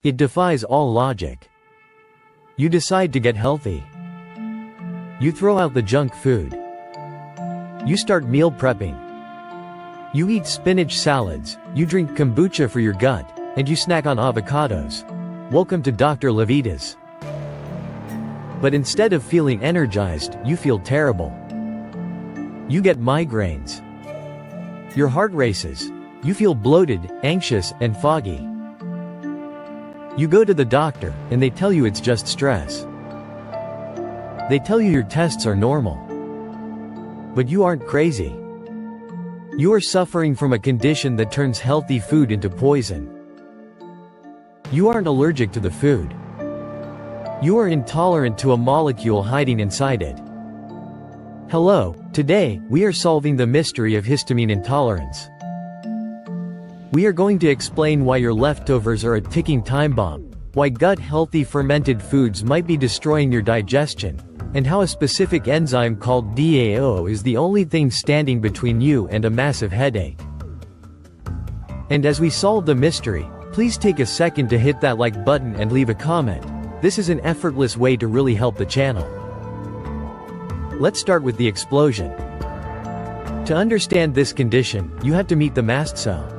It defies all logic. You decide to get healthy. You throw out the junk food. You start meal prepping. You eat spinach salads, you drink kombucha for your gut, and you snack on avocados. Welcome to Dr. Levitas. But instead of feeling energized, you feel terrible. You get migraines. Your heart races. You feel bloated, anxious, and foggy. You go to the doctor, and they tell you it's just stress. They tell you your tests are normal. But you aren't crazy. You are suffering from a condition that turns healthy food into poison. You aren't allergic to the food. You are intolerant to a molecule hiding inside it. Hello, today, we are solving the mystery of histamine intolerance. We are going to explain why your leftovers are a ticking time bomb, why gut-healthy fermented foods might be destroying your digestion, and how a specific enzyme called DAO is the only thing standing between you and a massive headache. And as we solve the mystery, please take a second to hit that like button and leave a comment. This is an effortless way to really help the channel. Let's start with the explosion. To understand this condition, you have to meet the mast cell.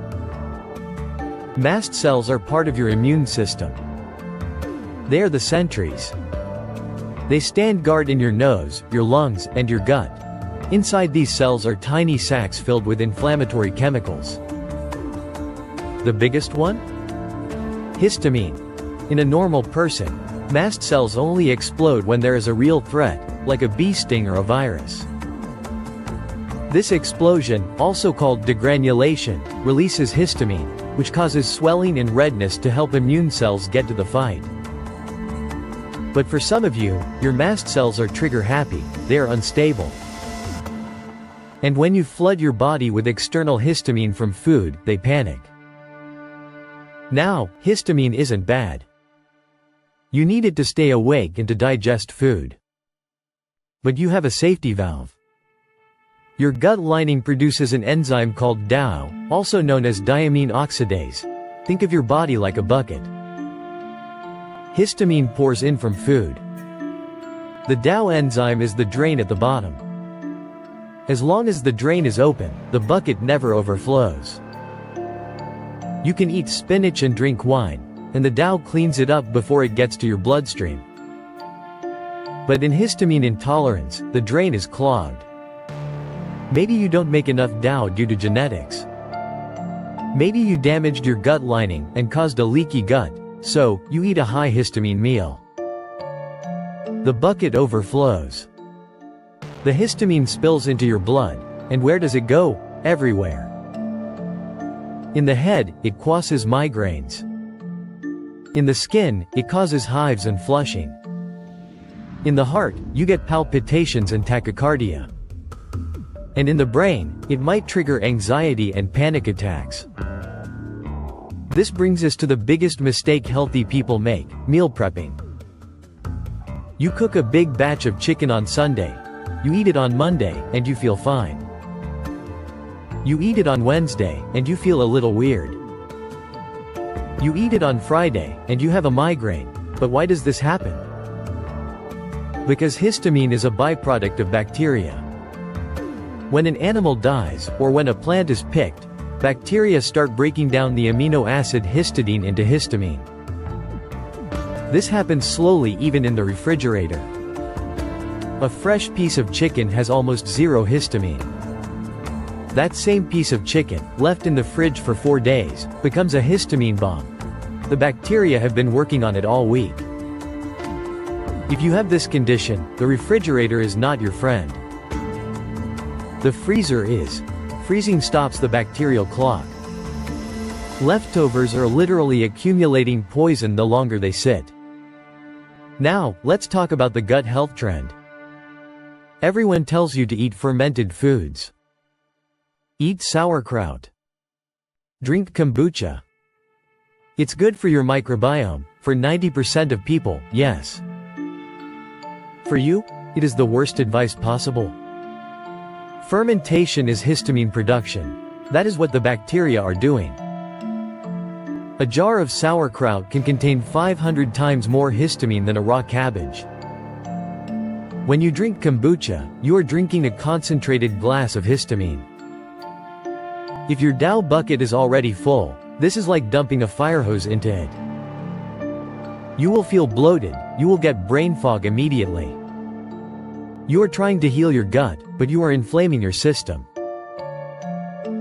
Mast cells are part of your immune system. They are the sentries. They stand guard in your nose, your lungs, and your gut. Inside these cells are tiny sacs filled with inflammatory chemicals. The biggest one? Histamine. In a normal person, mast cells only explode when there is a real threat, like a bee sting or a virus. This explosion, also called degranulation, releases histamine, which causes swelling and redness to help immune cells get to the fight. But for some of you, your mast cells are trigger-happy, they are unstable. And when you flood your body with external histamine from food, they panic. Now, histamine isn't bad. You need it to stay awake and to digest food. But you have a safety valve. Your gut lining produces an enzyme called DAO, also known as diamine oxidase. Think of your body like a bucket. Histamine pours in from food. The DAO enzyme is the drain at the bottom. As long as the drain is open, the bucket never overflows. You can eat spinach and drink wine, and the DAO cleans it up before it gets to your bloodstream. But in histamine intolerance, the drain is clogged. Maybe you don't make enough DAO due to genetics. Maybe you damaged your gut lining and caused a leaky gut, so you eat a high histamine meal. The bucket overflows. The histamine spills into your blood, and where does it go? Everywhere. In the head, it causes migraines. In the skin, it causes hives and flushing. In the heart, you get palpitations and tachycardia. And in the brain, it might trigger anxiety and panic attacks. This brings us to the biggest mistake healthy people make: meal prepping. You cook a big batch of chicken on Sunday. You eat it on Monday, and you feel fine. You eat it on Wednesday, and you feel a little weird. You eat it on Friday, and you have a migraine. But why does this happen? Because histamine is a byproduct of bacteria. When an animal dies, or when a plant is picked, bacteria start breaking down the amino acid histidine into histamine. This happens slowly even in the refrigerator. A fresh piece of chicken has almost zero histamine. That same piece of chicken, left in the fridge for 4 days, becomes a histamine bomb. The bacteria have been working on it all week. If you have this condition, the refrigerator is not your friend. The freezer is. Freezing stops the bacterial clock. Leftovers are literally accumulating poison the longer they sit. Now, let's talk about the gut health trend. Everyone tells you to eat fermented foods. Eat sauerkraut. Drink kombucha. It's good for your microbiome. For 90% of people, yes. For you, it is the worst advice possible. Fermentation is histamine production. That is what the bacteria are doing. A jar of sauerkraut can contain 500 times more histamine than a raw cabbage. When you drink kombucha, you are drinking a concentrated glass of histamine. If your DAO bucket is already full, this is like dumping a fire hose into it. You will feel bloated, you will get brain fog immediately. You are trying to heal your gut, but you are inflaming your system.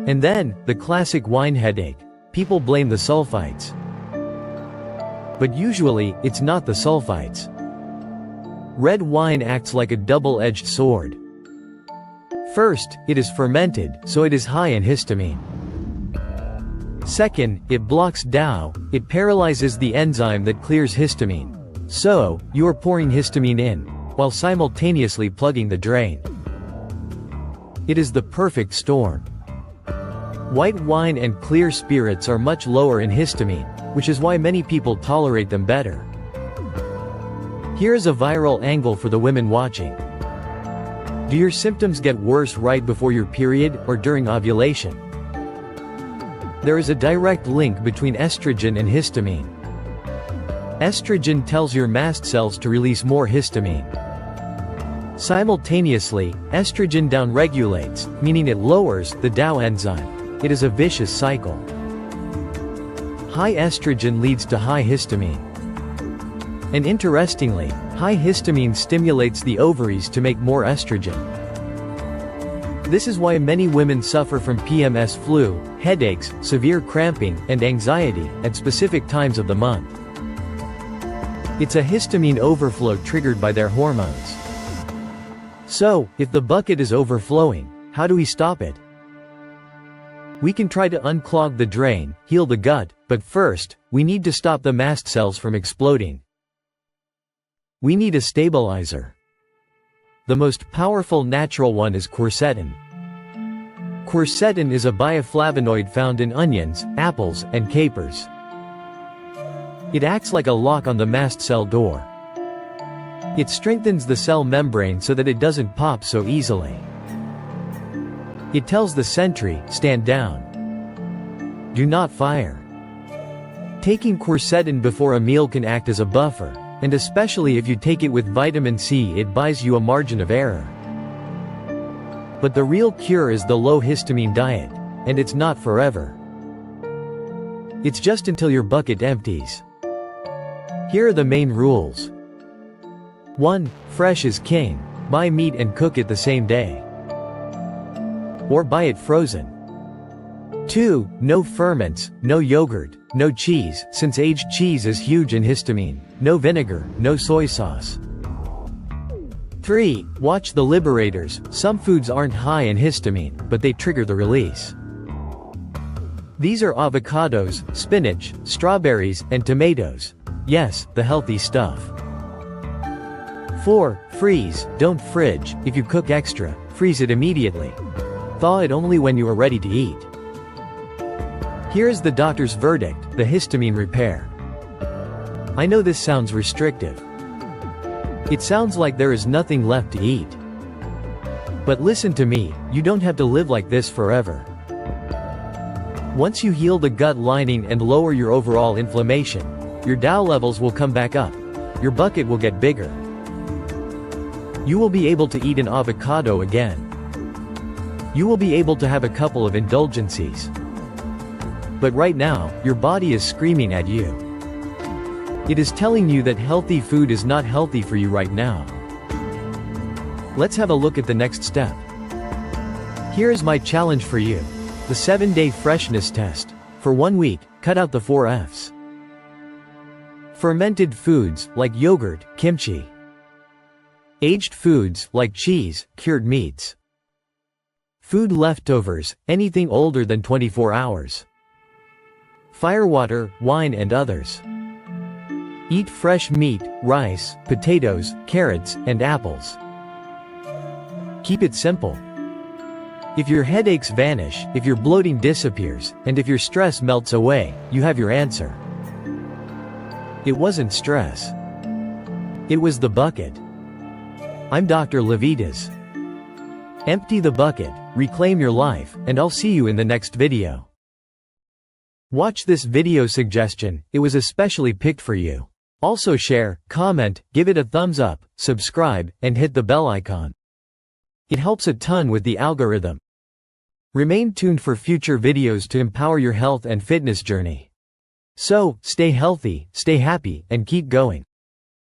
And then, the classic wine headache. People blame the sulfites. But usually, it's not the sulfites. Red wine acts like a double-edged sword. First, it is fermented, so it is high in histamine. Second, it blocks DAO, it paralyzes the enzyme that clears histamine. So, you are pouring histamine in, while simultaneously plugging the drain. It is the perfect storm. White wine and clear spirits are much lower in histamine, which is why many people tolerate them better. Here is a viral angle for the women watching. Do your symptoms get worse right before your period or during ovulation? There is a direct link between estrogen and histamine. Estrogen tells your mast cells to release more histamine. Simultaneously, estrogen downregulates, meaning it lowers the DAO enzyme. It is a vicious cycle. High estrogen leads to high histamine. And interestingly, high histamine stimulates the ovaries to make more estrogen. This is why many women suffer from PMS, flu, headaches, severe cramping, and anxiety at specific times of the month. It's a histamine overflow triggered by their hormones. So, if the bucket is overflowing, how do we stop it? We can try to unclog the drain, heal the gut, but first, we need to stop the mast cells from exploding. We need a stabilizer. The most powerful natural one is quercetin. Quercetin is a bioflavonoid found in onions, apples, and capers. It acts like a lock on the mast cell door. It strengthens the cell membrane so that it doesn't pop so easily. It tells the sentry, stand down. Do not fire. Taking quercetin before a meal can act as a buffer, and especially if you take it with vitamin C, it buys you a margin of error. But the real cure is the low histamine diet, and it's not forever. It's just until your bucket empties. Here are the main rules. 1. Fresh is king. Buy meat and cook it the same day. Or buy it frozen. 2. No ferments, no yogurt, no cheese, since aged cheese is huge in histamine. No vinegar, no soy sauce. 3. Watch the liberators. Some foods aren't high in histamine, but they trigger the release. These are avocados, spinach, strawberries, and tomatoes. Yes, the healthy stuff. 4. Freeze, don't fridge. If you cook extra, freeze it immediately. Thaw it only when you are ready to eat. Here is the doctor's verdict, the histamine repair. I know this sounds restrictive. It sounds like there is nothing left to eat. But listen to me, you don't have to live like this forever. Once you heal the gut lining and lower your overall inflammation, your DAO levels will come back up. Your bucket will get bigger. You will be able to eat an avocado again. You will be able to have a couple of indulgences. But right now, your body is screaming at you. It is telling you that healthy food is not healthy for you right now. Let's have a look at the next step. Here is my challenge for you. The 7-day freshness test. For 1 week, cut out the 4 F's. Fermented foods, like yogurt, kimchi. Aged foods, like cheese, cured meats. Food leftovers, anything older than 24 hours. Firewater, wine and others. Eat fresh meat, rice, potatoes, carrots, and apples. Keep it simple. If your headaches vanish, if your bloating disappears, and if your stress melts away, you have your answer. It wasn't stress. It was the bucket. I'm Dr. Levitas. Empty the bucket, reclaim your life, and I'll see you in the next video. Watch this video suggestion, it was especially picked for you. Also share, comment, give it a thumbs up, subscribe, and hit the bell icon. It helps a ton with the algorithm. Remain tuned for future videos to empower your health and fitness journey. So, stay healthy, stay happy, and keep going.